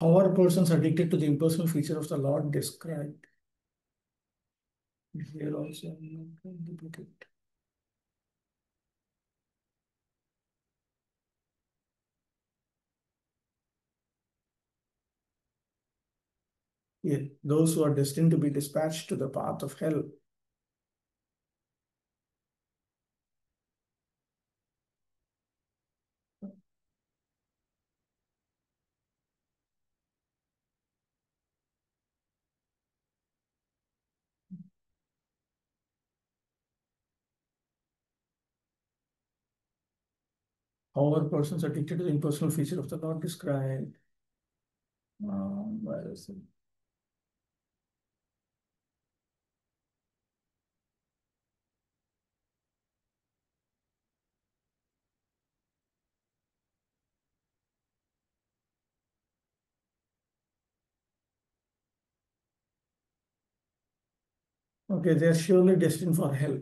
How are persons addicted to the impersonal feature of the Lord described? Here also, I'm not going to duplicate. Yeah, those who are destined to be dispatched to the path of hell. How are persons addicted to the impersonal feature of the Lord described? Where is it? Okay, they are surely destined for hell.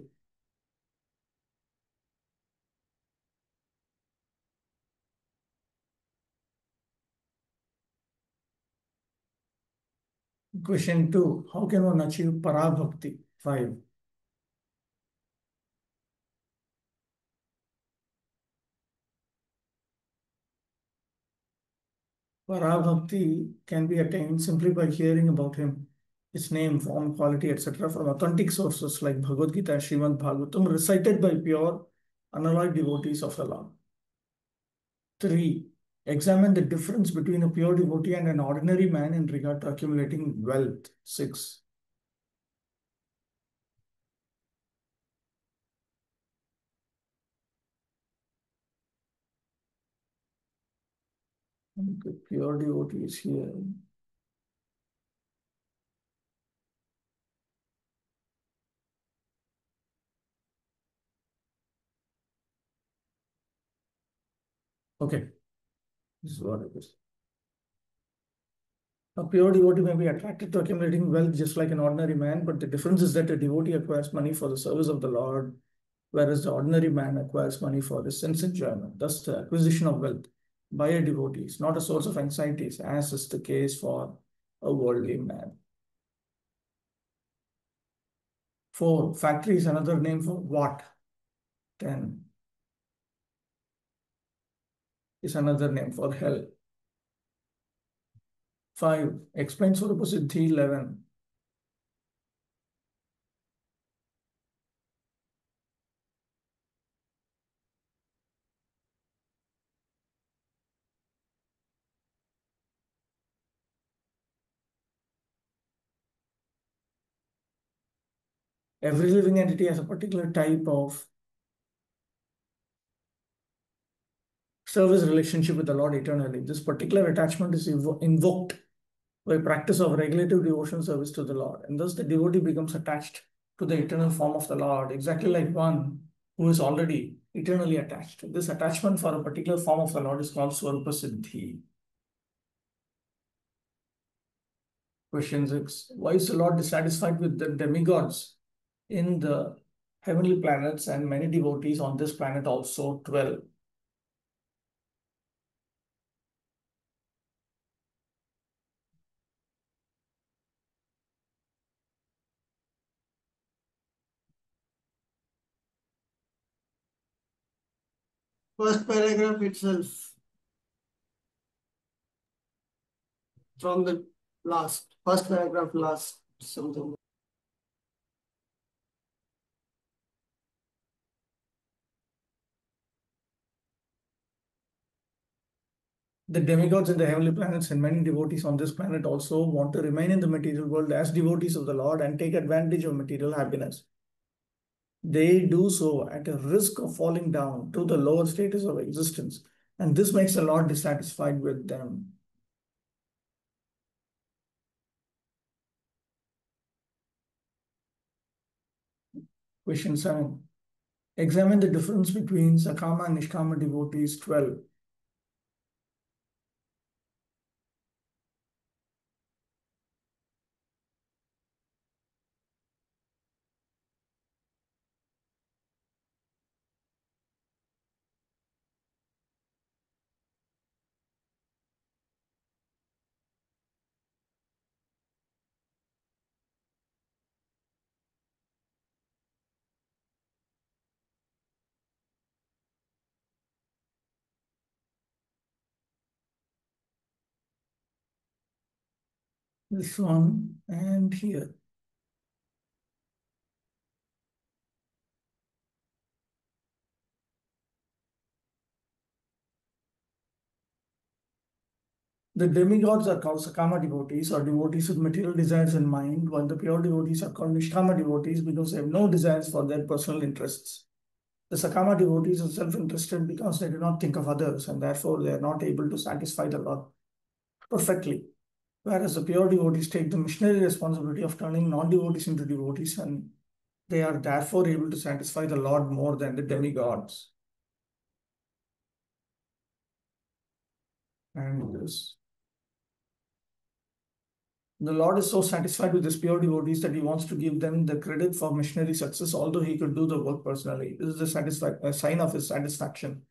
Question 2. How can one achieve parabhakti? 5. Parabhakti can be attained simply by hearing about him, his name, form, quality, etc. from authentic sources like Bhagavad Gita and Srimad Bhagavatam recited by pure, unalloyed devotees of the Lord. 3. Examine the difference between a pure devotee and an ordinary man in regard to accumulating wealth. 6. Okay, pure devotee is here. Okay, this is what it is. A pure devotee may be attracted to accumulating wealth just like an ordinary man, but the difference is that a devotee acquires money for the service of the Lord, whereas the ordinary man acquires money for his sense enjoyment. Thus, the acquisition of wealth by a devotee is not a source of anxieties, as is the case for a worldly man. 4. Factory is another name for what? 10 is another name for hell. 5. Explain Swarupa Siddhi 11. Every living entity has a particular type of service relationship with the Lord eternally. This particular attachment is invoked by practice of regulative devotion service to the Lord, and thus the devotee becomes attached to the eternal form of the Lord, exactly like one who is already eternally attached. This attachment for a particular form of the Lord is called Swarupa Siddhi. Question 6. Why is the Lord dissatisfied with the demigods in the heavenly planets and many devotees on this planet also? 12. First paragraph itself, from the last, first paragraph, last something. The demigods in the heavenly planets and many devotees on this planet also want to remain in the material world as devotees of the Lord and take advantage of material happiness. They do so at a risk of falling down to the lower status of existence, and this makes the Lord dissatisfied with them. Question 7. Examine the difference between Sakama and Nishkama devotees. 12. this one and here. The demigods are called Sakama devotees or devotees with material desires in mind, while the pure devotees are called Nishkama devotees because they have no desires for their personal interests. The Sakama devotees are self-interested because they do not think of others and therefore they are not able to satisfy the Lord perfectly. Whereas the pure devotees take the missionary responsibility of turning non-devotees into devotees and they are therefore able to satisfy the Lord more than the demigods. And this. The Lord is so satisfied with his pure devotees that he wants to give them the credit for missionary success, although he could do the work personally. This is a sign of his satisfaction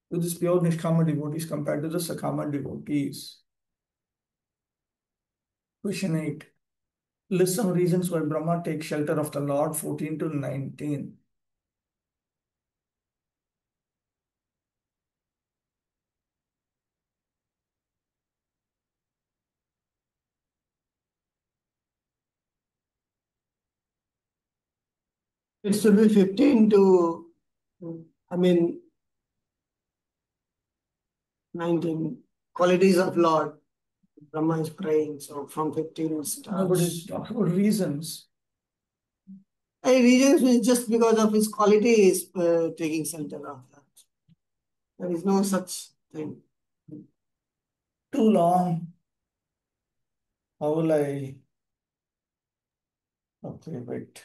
with his pure Nishkama devotees compared to the Sakama devotees. Question 8. List some reasons why Brahma takes shelter of the Lord, 14 to 19. It should be 15 to, I mean, 19. Qualities of Lord. Brahma is praying, so from 15 Nobody starts. talks about reasons. And reasons is just because of his quality is taking shelter of that. There is no such thing. Too long. How will I? Okay, wait.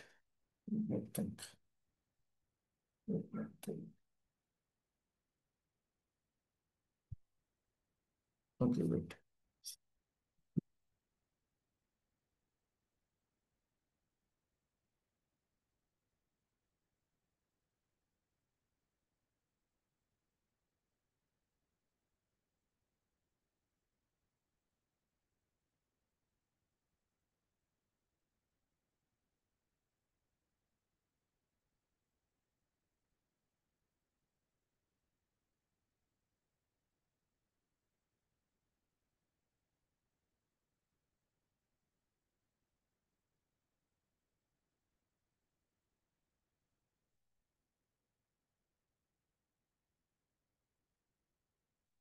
Let me think. Let me think. Okay, wait.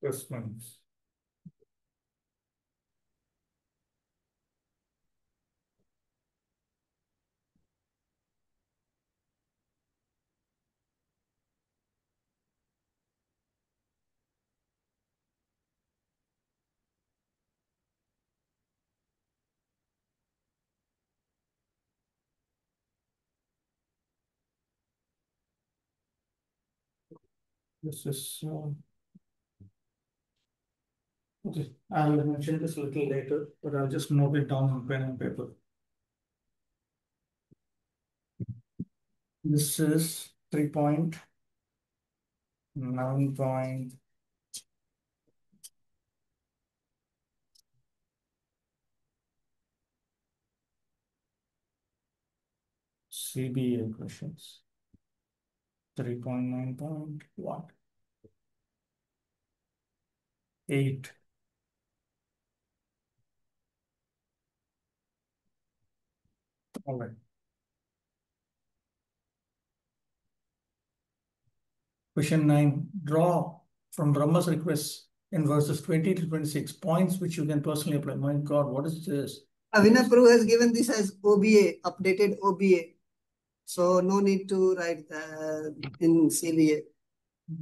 Just minutes. This is okay. I will mention this a little later, but I'll just note it down on pen and paper. This is 3.9 CBA questions. 3.9.1. 8. All right. Question 9. Draw from Brahma's request in verses 20 to 26 points which you can personally apply. My God, what is this? Avina Prabhu has given this as OBA, updated OBA. So no need to write that in CBA.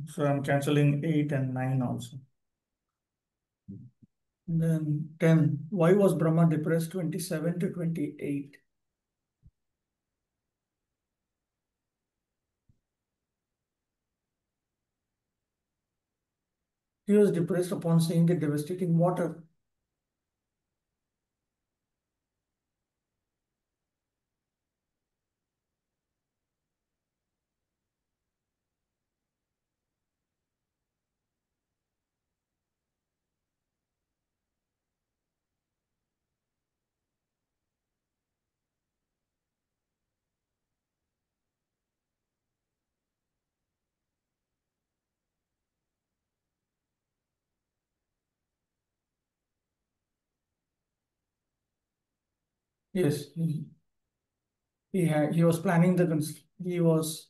So I'm cancelling 8 and 9 also. Then 10. Why was Brahma depressed 27 to 28? He was depressed upon seeing the devastating water. Yes, he was planning he was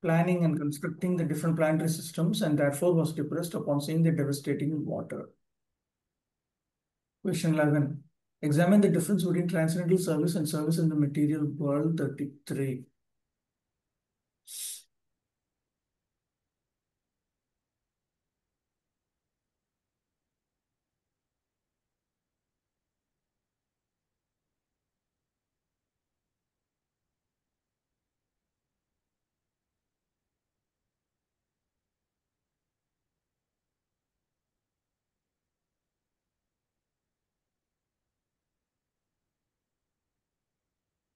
planning and constructing the different planetary systems and therefore was depressed upon seeing the devastating water. Question 11. Examine the difference between transcendental service and service in the material world. 33.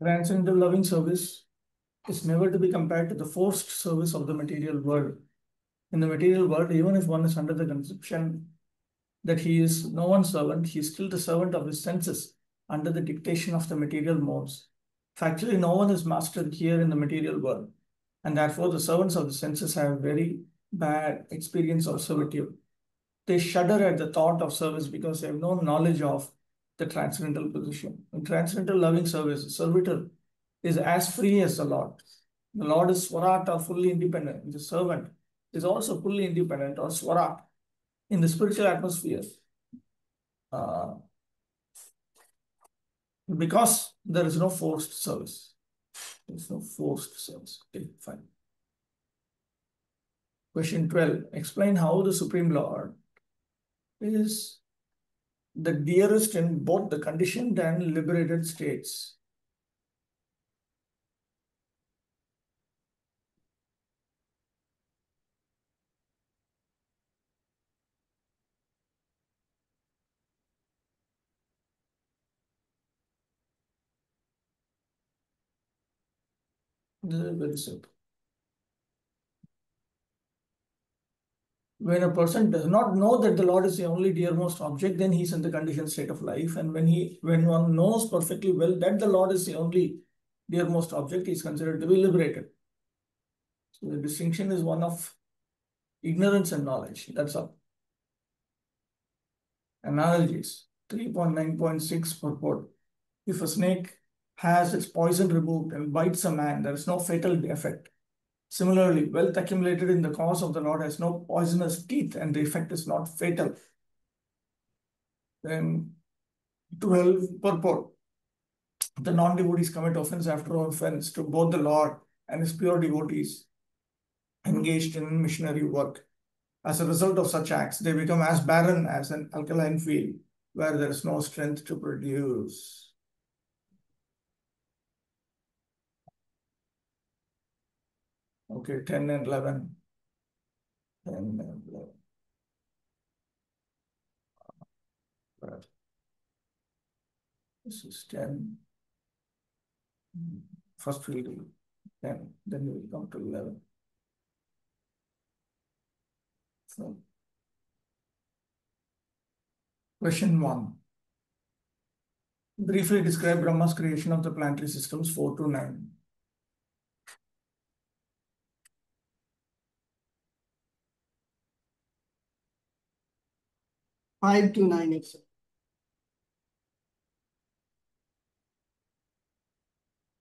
Transcendental loving service is never to be compared to the forced service of the material world. In the material world, even if one is under the conception that he is no one's servant, he is still the servant of his senses under the dictation of the material modes. Factually, no one is master here in the material world, and therefore the servants of the senses have very bad experience of servitude. They shudder at the thought of service because they have no knowledge of the transcendental position. In transcendental loving service, the servitor is as free as the Lord. The Lord is Swarat or fully independent. The servant is also fully independent or Swarat. In the spiritual atmosphere, uh, because there is no forced service. There is no forced service. Okay, fine. Question 12. Explain how the Supreme Lord is the dearest in both the conditioned and liberated states. This is very simple. When a person does not know that the Lord is the only dearmost object, then he's in the conditioned state of life. And when one knows perfectly well that the Lord is the only dearmost object, he is considered to be liberated. So the distinction is one of ignorance and knowledge. That's all. Analogies. 3.9.6 purport. If a snake has its poison removed and bites a man, there is no fatal effect. Similarly, wealth accumulated in the cause of the Lord has no poisonous teeth and the effect is not fatal. Then 12 purport. The non-devotees commit offense after offense to both the Lord and his pure devotees engaged in missionary work. As a result of such acts, they become as barren as an alkaline field where there is no strength to produce. Okay, 10 and 11. 10 and 11. Right. This is 10. First we'll do 10, then we will come to 11. So, question 1. Briefly describe Brahma's creation of the planetary systems 4 to 9. Five to nine, it's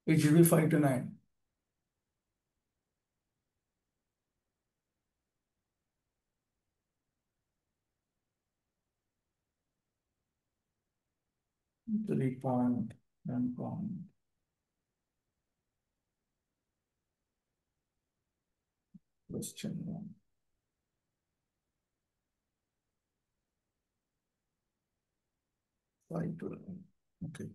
It should be 5 to 9. Three point, 1 point. Question 1. Five to 11. Okay.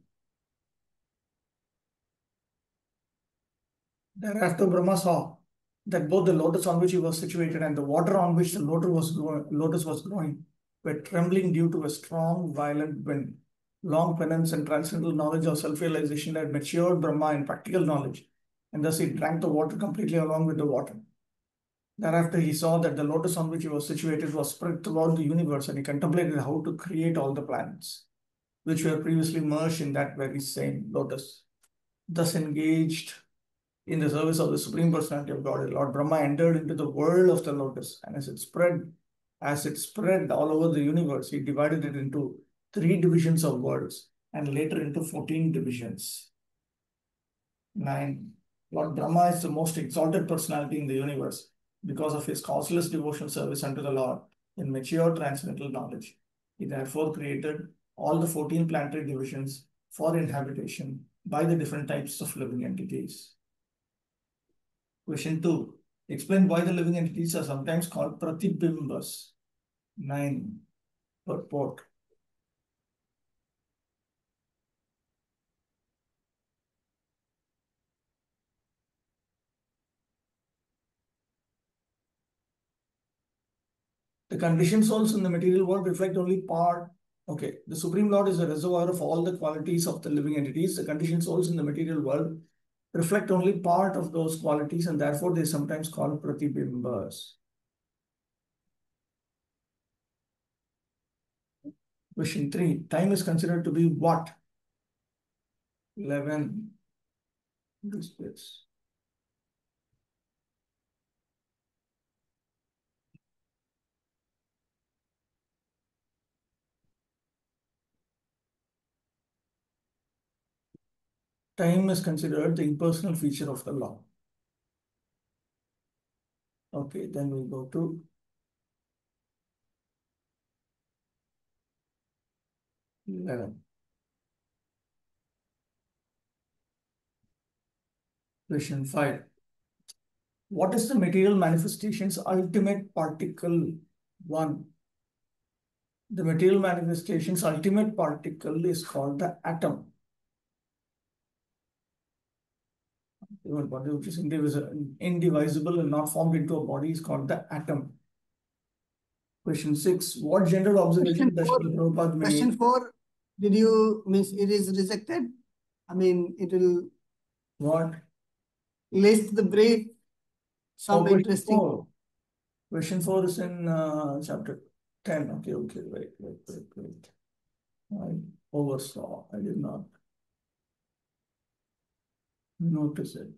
Thereafter, Brahma saw that both the lotus on which he was situated and the water on which the lotus was growing were trembling due to a strong, violent wind. Long penance and transcendental knowledge of self-realization had matured Brahma in practical knowledge, and thus he drank the water completely along with the water. Thereafter, he saw that the lotus on which he was situated was spread throughout the universe, and he contemplated how to create all the planets, which were previously merged in that very same lotus. Thus engaged in the service of the Supreme Personality of Godhead, Lord Brahma entered into the world of the lotus, and as it spread all over the universe, he divided it into 3 divisions of worlds and later into 14 divisions. 9. Lord Brahma is the most exalted personality in the universe because of his causeless devotional service unto the Lord in mature transcendental knowledge. He therefore created all the 14 planetary divisions for inhabitation by the different types of living entities. Question 2. Explain why the living entities are sometimes called pratibimbas. 9. Purport. The conditioned souls in the material world reflect only part. Okay, the Supreme Lord is the reservoir of all the qualities of the living entities. The conditioned souls in the material world reflect only part of those qualities, and therefore they are sometimes called pratibimbas. Question 3. Time is considered to be what? 11. This place. Time is considered the impersonal feature of the law. Okay, then we go to 11. Question 5. What is the material manifestation's ultimate particle? 1. The material manifestation's ultimate particle is called the atom. Even body which is indivisible and not formed into a body is called the atom. Question 6. What general observation does Srila Prabhupada Question make? 4. Did you miss it is rejected? I mean, it will What? list the brief, some Question interesting. 4. Question 4 is in chapter 10. Okay. Wait. I oversaw. I did not notice it.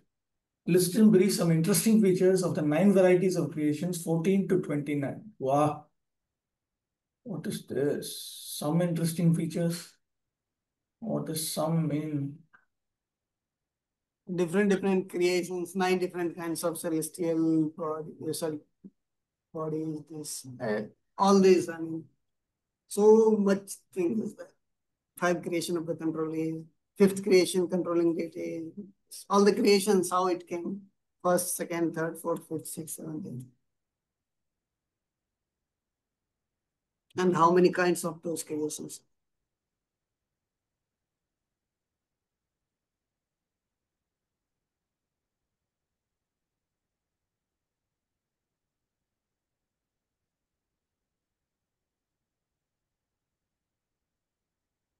List in brief some interesting features of the 9 varieties of creations, 14 to 29. Wow. What is this? Some interesting features. What does some mean? Different creations, 9 different kinds of celestial bodies, this, all these, I mean, so much things is there. 5 creation of the control is, 5th creation controlling deity, all the creations, how it came, 1st, 2nd, 3rd, 4th, 5th, 6th, 7th, 8th. And how many kinds of those creations?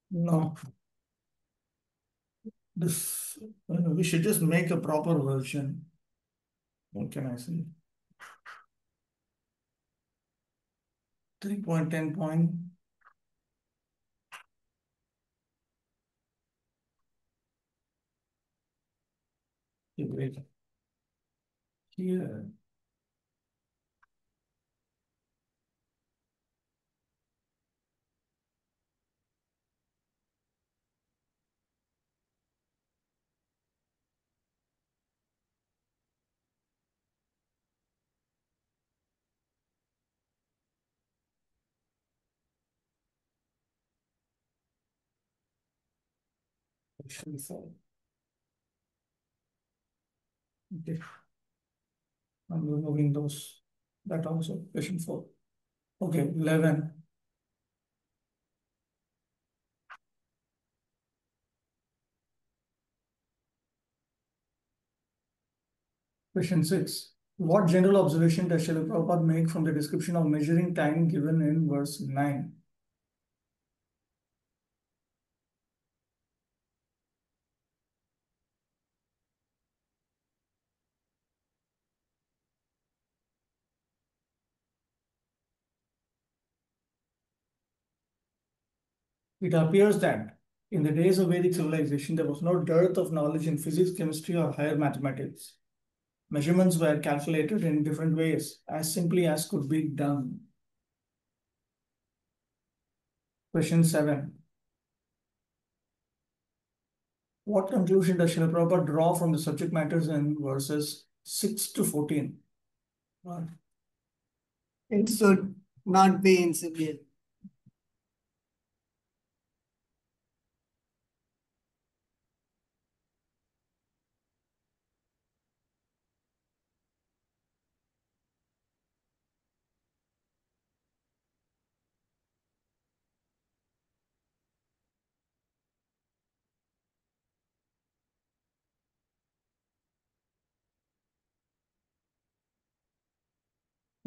No. This we should just make a proper version. What can I say? 3.10 point. Wait. Here. Question 4. Okay. I'm removing those. That also. Question 4. Okay. 11. Question 6. What general observation does Srila Prabhupada make from the description of measuring time given in verse 9? It appears that in the days of Vedic civilization, there was no dearth of knowledge in physics, chemistry, or higher mathematics. Measurements were calculated in different ways, as simply as could be done. Question 7. What conclusion does Srila Prabhupada draw from the subject matters in verses 6 to 14? What? It should not be insipid.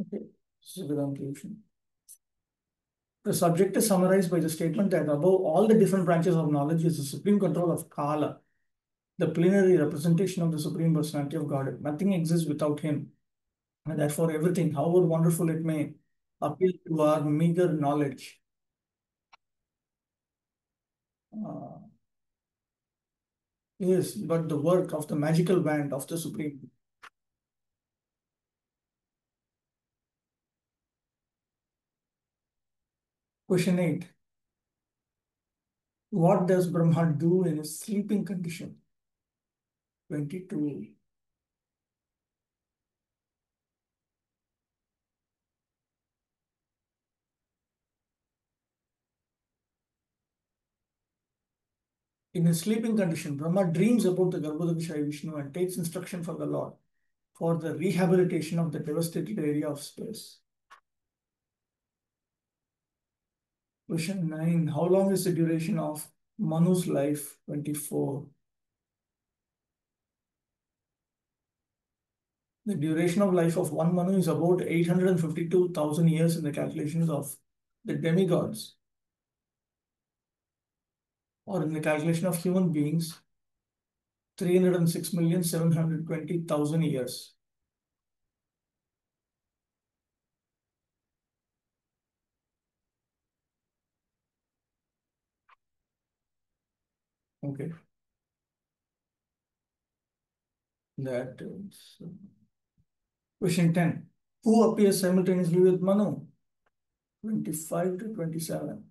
Okay, this is a good conclusion. The subject is summarized by the statement that above all the different branches of knowledge is the supreme control of Kala, the plenary representation of the Supreme Personality of Godhead. Nothing exists without him. And therefore, everything, however wonderful it may appeal to our meager knowledge, uh, is but the work of the magical band of the Supreme. Question 8. What does Brahma do in his sleeping condition? 22. In his sleeping condition, Brahma dreams about the Garbhodakashaya Vishnu and takes instruction from the Lord for the rehabilitation of the devastated area of space. Question 9. How long is the duration of Manu's life? 24. The duration of life of one Manu is about 852,000 years in the calculations of the demigods, or in the calculation of human beings, 306,720,000 years. Okay. That is question 10. Who appears simultaneously with Manu? 25 to 27.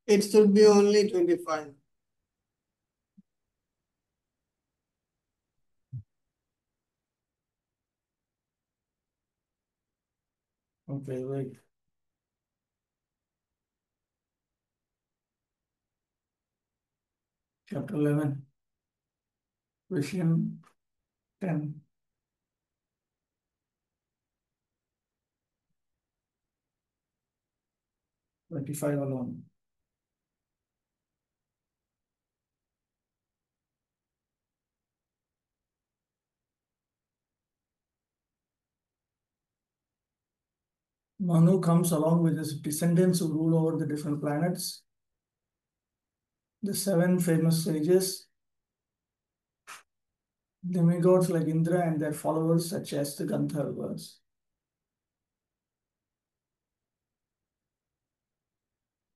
It should be only 25. Okay, wait. Chapter 11. Question 10. 25 alone. Manu comes along with his descendants who rule over the different planets, the seven famous sages, demigods like Indra and their followers such as the Gandharvas.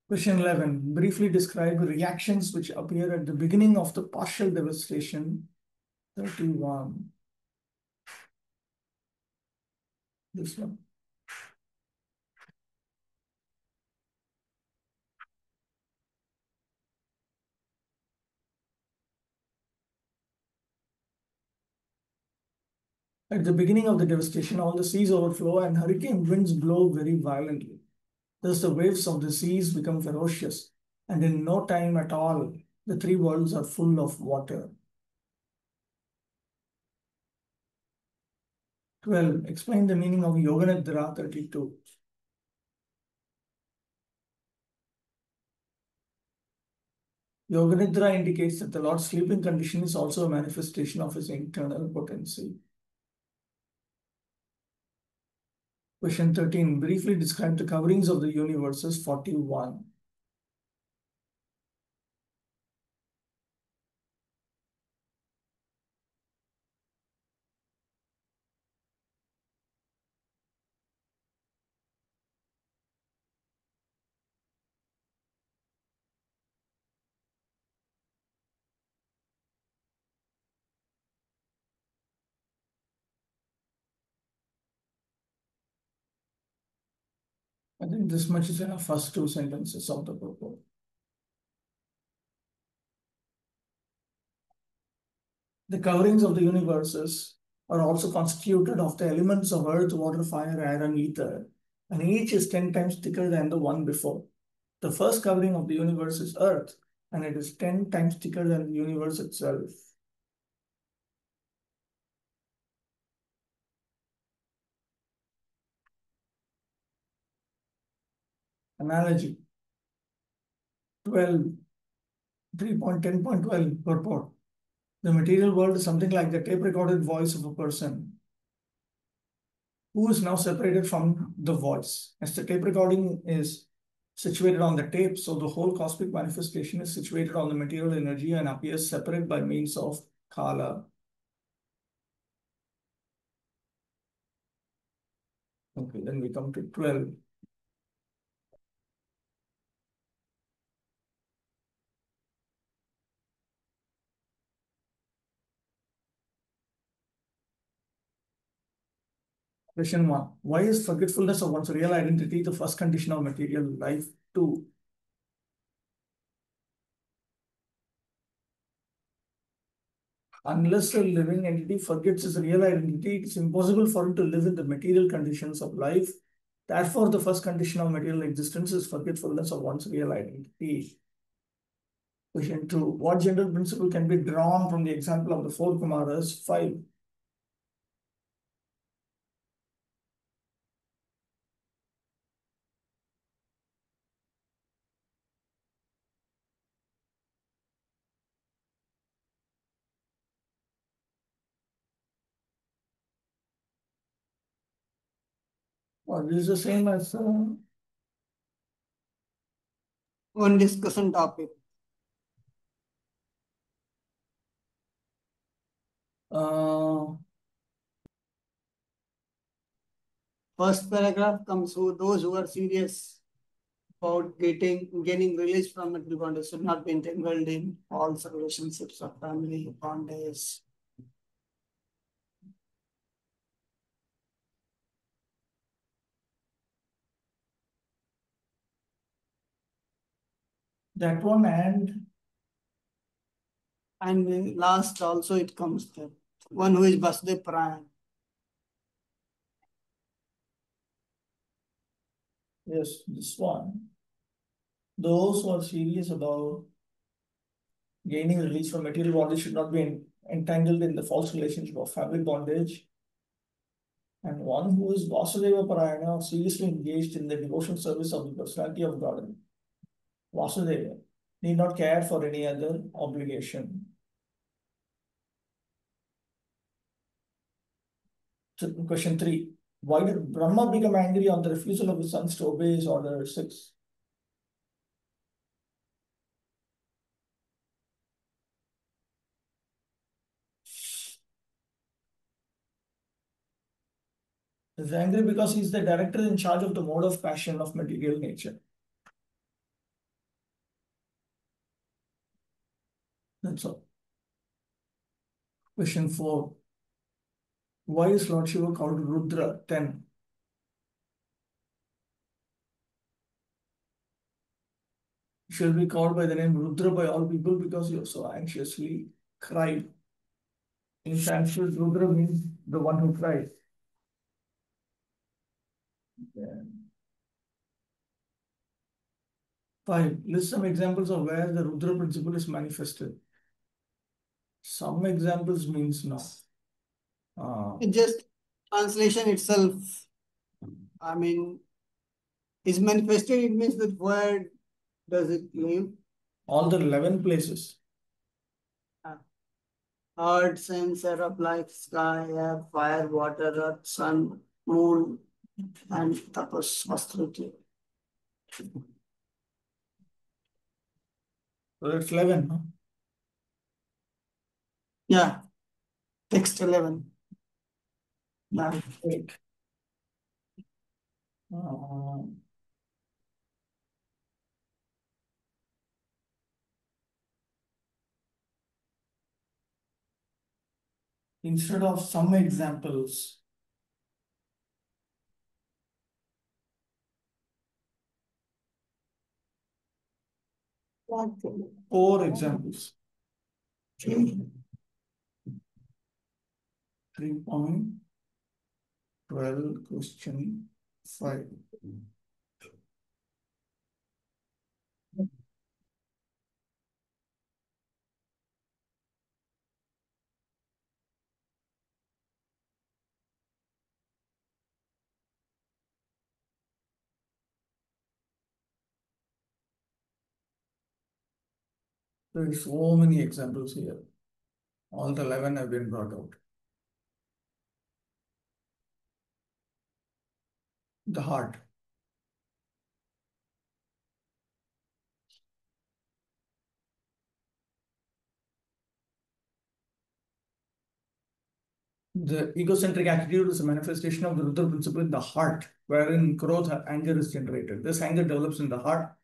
Question 11. Briefly describe reactions which appear at the beginning of the partial devastation. 31. This one. At the beginning of the devastation, all the seas overflow and hurricane winds blow very violently. Thus, the waves of the seas become ferocious, and in no time at all, the three worlds are full of water. 12. Explain the meaning of Yoganidra. 32. Yoganidra indicates that the Lord's sleeping condition is also a manifestation of his internal potency. Question 13. Briefly describe the coverings of the universes. 41. I think this much is enough first two sentences of the purport. The coverings of the universes are also constituted of the elements of earth, water, fire, air, and ether, and each is 10 times thicker than the one before. The first covering of the universe is earth, and it is 10 times thicker than the universe itself. Analogy 12, 3.10.12 purport. The material world is something like the tape recorded voice of a person who is now separated from the voice. As the tape recording is situated on the tape, so the whole cosmic manifestation is situated on the material energy and appears separate by means of kala. Okay, then we come to 12. Question 1. Why is forgetfulness of one's real identity the first condition of material life? 2. Unless a living entity forgets his real identity, it is impossible for him to live in the material conditions of life. Therefore, the first condition of material existence is forgetfulness of one's real identity. Question 2. What general principle can be drawn from the example of the four Kumaras? 5. Well, this is the same as One discussion topic. uh, First paragraph comes with those who are serious about gaining release from material bondage should not be entangled in false relationships of family bondage. that one and Last also it comes that one who is Vasudev Pran. yes, this one. Those who are serious about gaining release from material bondage should not be entangled in the false relationship of family bondage. And one who is Vasudeva Parayana, seriously engaged in the devotional service of the personality of God, Vasudeva, need not care for any other obligation. Question 3. Why did Brahma become angry on the refusal of his sons to obey his order? 6. He is angry because he is the director in charge of the mode of passion of material nature. That's all. Question 4. Why is Lord Shiva called Rudra? 10. He shall be called by the name Rudra by all people because he so anxiously cried. In Sanskrit, Rudra means the one who cries. Yeah. 5. List some examples of where the Rudra principle is manifested. Some examples means no. It just translation itself, I mean, is manifested. It means that where does it live? All the 11 places. Earth, sense, of life, sky, air, fire, water, earth, sun, moon, and tapas, austerity. So that's 11. No? Yeah, text 11. Yeah. 8. Uh, instead of some examples, Four examples. 3.12 question 5. There are so many examples here. All the 11 have been brought out. The heart. The egocentric attitude is a manifestation of the Rudra principle in the heart, wherein krodha, anger, is generated. This anger develops in the heart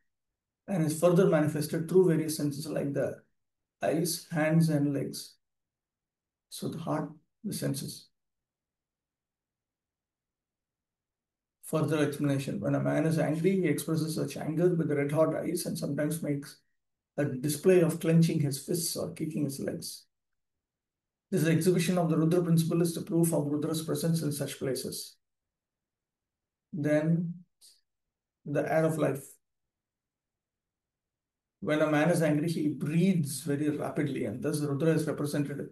and is further manifested through various senses like the eyes, hands, and legs. So the heart, the senses. Further explanation. When a man is angry, he expresses such anger with red hot eyes and sometimes makes a display of clenching his fists or kicking his legs. This exhibition of the Rudra principle is the proof of Rudra's presence in such places. Then, the air of life. When a man is angry, he breathes very rapidly, and thus Rudra is represented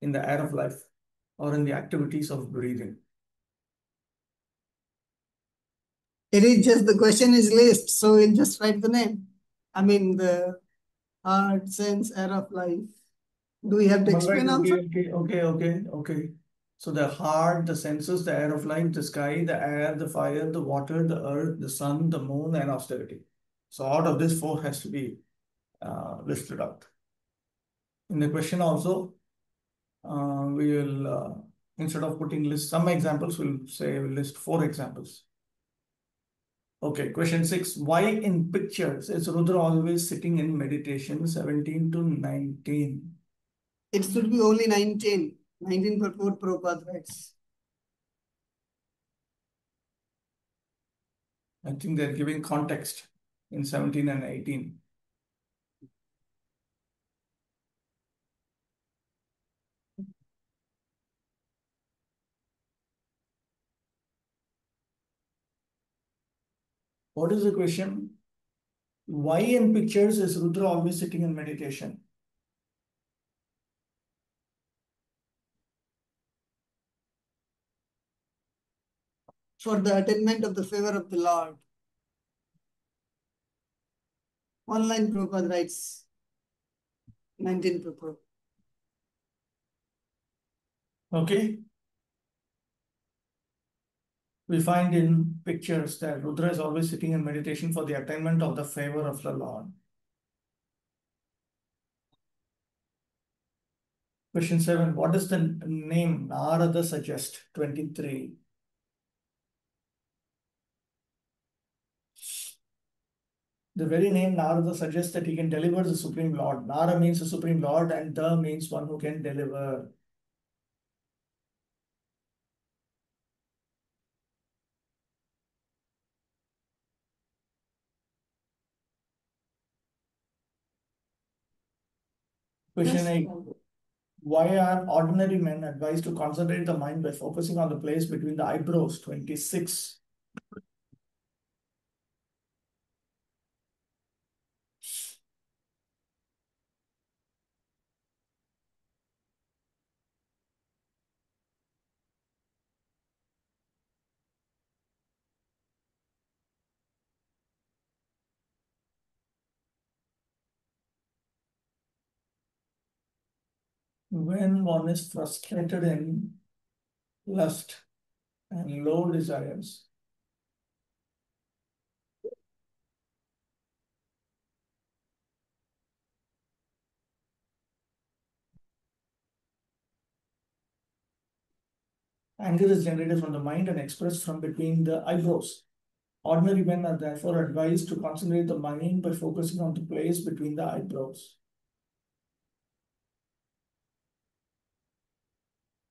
in the air of life or in the activities of breathing. It is just the question is list, so we'll just write the name. I mean, the heart, sense, air of life. Do we have to explain also? Okay. So the heart, the senses, the air of life, the sky, the air, the fire, the water, the earth, the sun, the moon, and austerity. So out of this, four has to be listed out. In the question also, we will, instead of putting list some examples, we'll say we'll list four examples. Okay, question 6. Why in pictures is Rudra always sitting in meditation? 17 to 19. It should be only 19. 19 purport Prabhupada writes. I think they're giving context in 17 and 18. What is the question? Why in pictures is Rudra always sitting in meditation? For the attainment of the favor of the Lord. One line Prabhupada writes, 19 purport. Okay. We find in pictures that Rudra is always sitting in meditation for the attainment of the favor of the Lord. Question 7. What does the name Narada suggest? 23. The very name Narada suggests that he can deliver the Supreme Lord. Nara means the Supreme Lord and Da means one who can deliver. Question 8. Why are ordinary men advised to concentrate the mind by focusing on the place between the eyebrows? 26. When one is frustrated in lust and low desires, anger is generated from the mind and expressed from between the eyebrows. Ordinary men are therefore advised to concentrate the mind by focusing on the place between the eyebrows.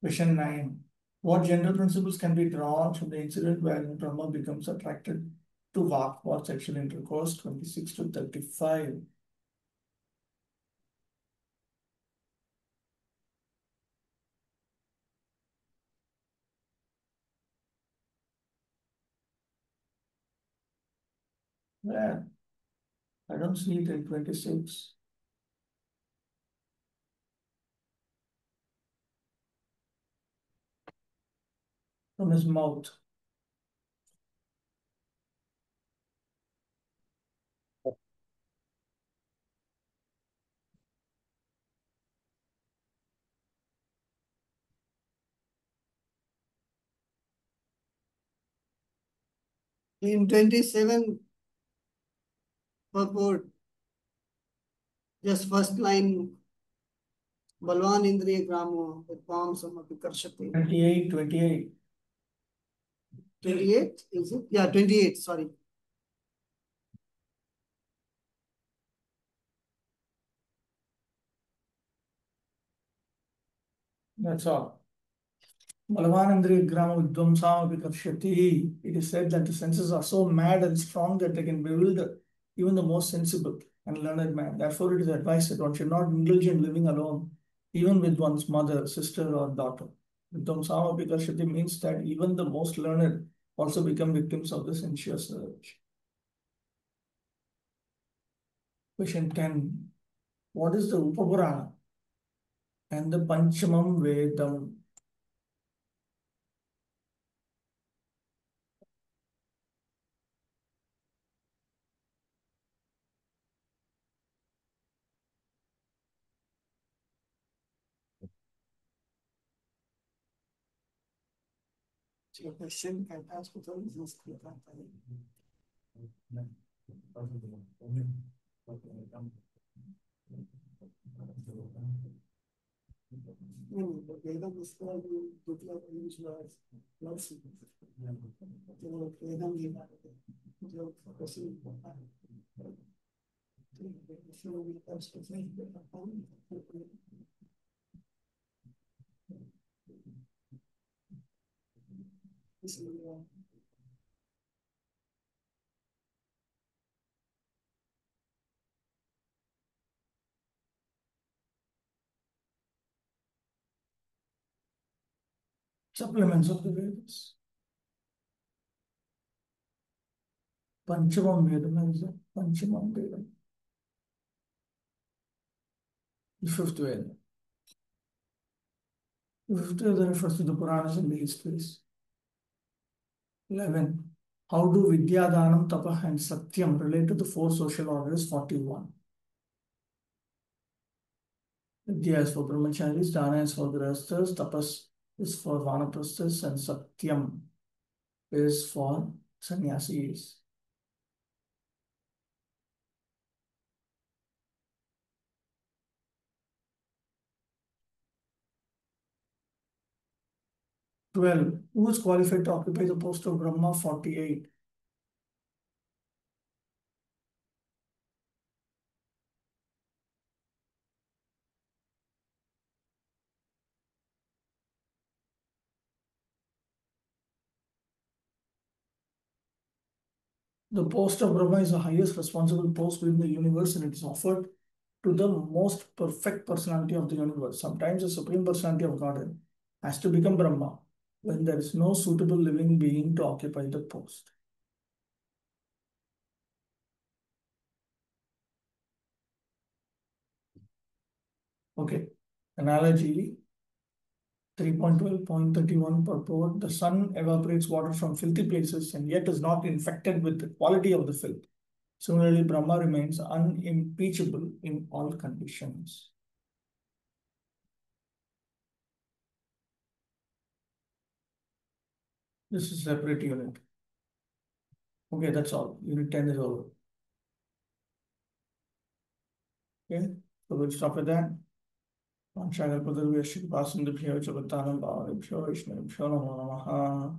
Question 9. What general principles can be drawn from the incident wherein Brahma becomes attracted to Vak for sexual intercourse? 26 to 35. Yeah, I don't see it in 26. From his mouth. In 27 purport, just first line, Balwan Indriya Gramo, with palms of Karshati. 28, 28. 28, is it? Yeah, 28, sorry. That's all. Malavanandri Grama Vidvamsam Vikarshati. It is said that the senses are so mad and strong that they can bewilder even the most sensible and learned man. Therefore, it is advised that one should not indulge in living alone, even with one's mother, sister, or daughter. Vidvamsam Vikarshati means that even the most learned also become victims of the sensuous urge. Question 10. What is the Upapurana and the Panchamam Vedam? So question can ask for the Vedam is called Dutla Vishwas. Vedam Supplements of the Vedas. Panchamam Vedam is the Panchamam Vedam. The fifth Veda. The fifth Veda refers to the Puranas and the histories. 11. How do Vidyadhanam, Tapah, and Satyam relate to the four social orders? 41. Vidya is for brahmacharis, Dana is for grihasthas, Tapas is for vanaprasthas, and Satyam is for sannyasis. 12. Who is qualified to occupy the post of Brahma? 48. The post of Brahma is the highest responsible post within the universe, and it is offered to the most perfect personality of the universe. Sometimes the supreme personality of Godhead has to become Brahma when there is no suitable living being to occupy the post. Okay, analogy 3.12.31 purport. The sun evaporates water from filthy places and yet is not infected with the quality of the filth. Similarly, Brahma remains unimpeachable in all conditions. This is a separate unit. Okay, that's all. Unit 10 is over. Okay, so we'll stop with that. Panchakalpadurvyasya Vipasindabhyo Jagatanam Bhavabhyo Vishnubhyo Namo Namaha.